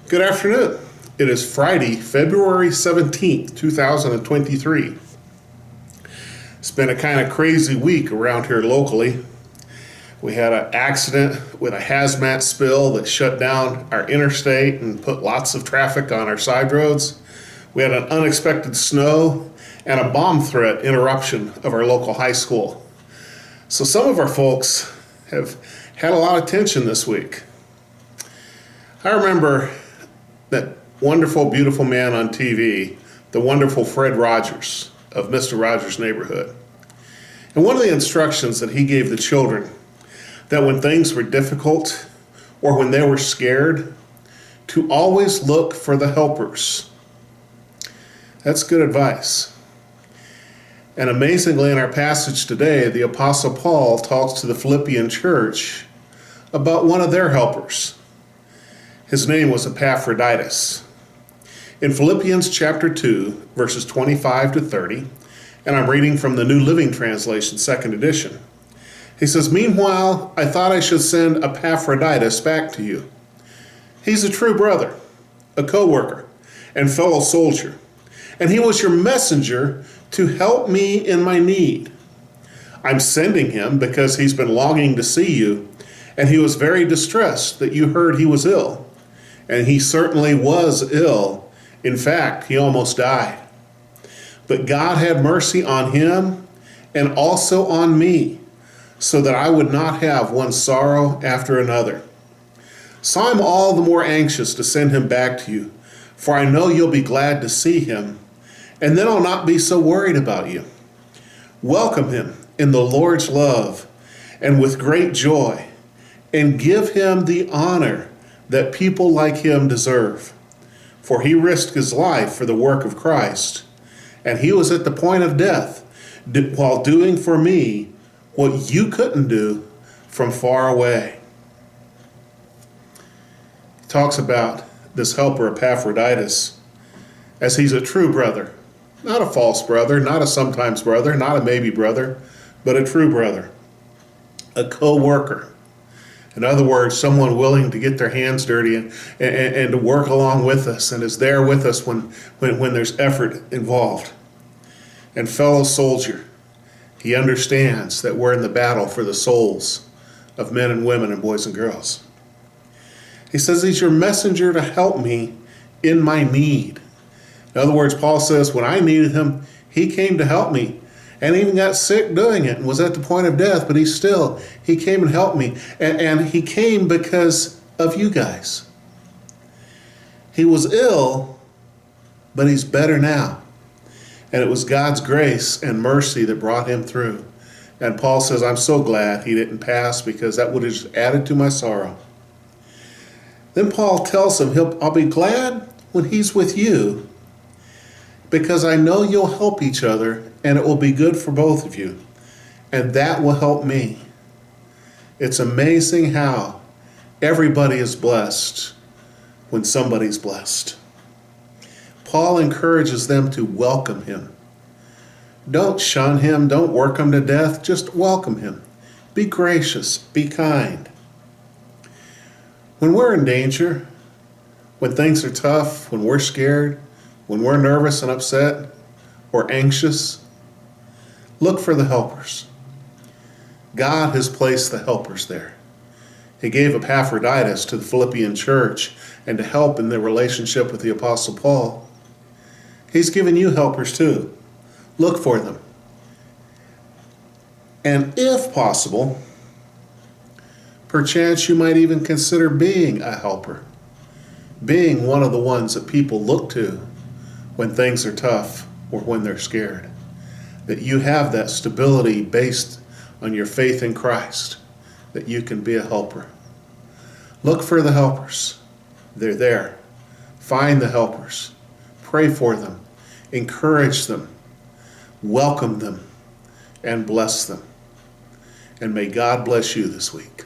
Good afternoon. It is Friday, February 17th, 2023. It's been a kind of crazy week around here locally. We had an accident with a hazmat spill that shut down our interstate and put lots of traffic on our side roads. We had an unexpected snow and a bomb threat interruption of our local high school. So some of our folks have had a lot of tension this week. I remember that wonderful, beautiful man on TV, the wonderful Fred Rogers of Mr. Rogers' Neighborhood. And one of the instructions that he gave the children, that when things were difficult or when they were scared, to always look for the helpers. That's good advice. And amazingly, in our passage today, the Apostle Paul talks to the Philippian church about one of their helpers. His name was Epaphroditus. In Philippians chapter 2, verses 25 to 30, and I'm reading from the New Living Translation, second edition. He says, "Meanwhile, I thought I should send Epaphroditus back to you. He's a true brother, a co-worker, and fellow soldier, and he was your messenger to help me in my need. I'm sending him because he's been longing to see you, and he was very distressed that you heard he was ill. And he certainly was ill. In fact, he almost died. But God had mercy on him and also on me, so that I would not have one sorrow after another. So I'm all the more anxious to send him back to you, for I know you'll be glad to see him, and then I'll not be so worried about you. Welcome him in the Lord's love and with great joy, and give him the honor that people like him deserve. For he risked his life for the work of Christ, and he was at the point of death while doing for me what you couldn't do from far away." He talks about this helper Epaphroditus as he's a true brother, not a false brother, not a sometimes brother, not a maybe brother, but a true brother, a co-worker. In other words, someone willing to get their hands dirty and to work along with us and is there with us when there's effort involved. And fellow soldier, he understands that we're in the battle for the souls of men and women and boys and girls. He says he's your messenger to help me in my need. In other words, Paul says when I needed him, he came to help me. And even got sick doing it and was at the point of death, but he came and helped me. And he came because of you guys. He was ill, but he's better now. And it was God's grace and mercy that brought him through. And Paul says, I'm so glad he didn't pass, because that would have just added to my sorrow. Then Paul tells him, I'll be glad when he's with you, because I know you'll help each other, and it will be good for both of you, and that will help me. It's amazing how everybody is blessed when somebody's blessed. Paul encourages them to welcome him. Don't shun him, don't work him to death, just welcome him. Be gracious, be kind. When we're in danger, when things are tough, when we're scared, when we're nervous and upset or anxious, look for the helpers. God has placed the helpers there. He gave Epaphroditus to the Philippian church and to help in their relationship with the Apostle Paul. He's given you helpers too. Look for them. And if possible, perchance you might even consider being a helper, being one of the ones that people look to when things are tough or when they're scared. That you have that stability based on your faith in Christ, that you can be a helper. Look for the helpers. They're there. Find the helpers. Pray for them. Encourage them. Welcome them. And bless them. And may God bless you this week.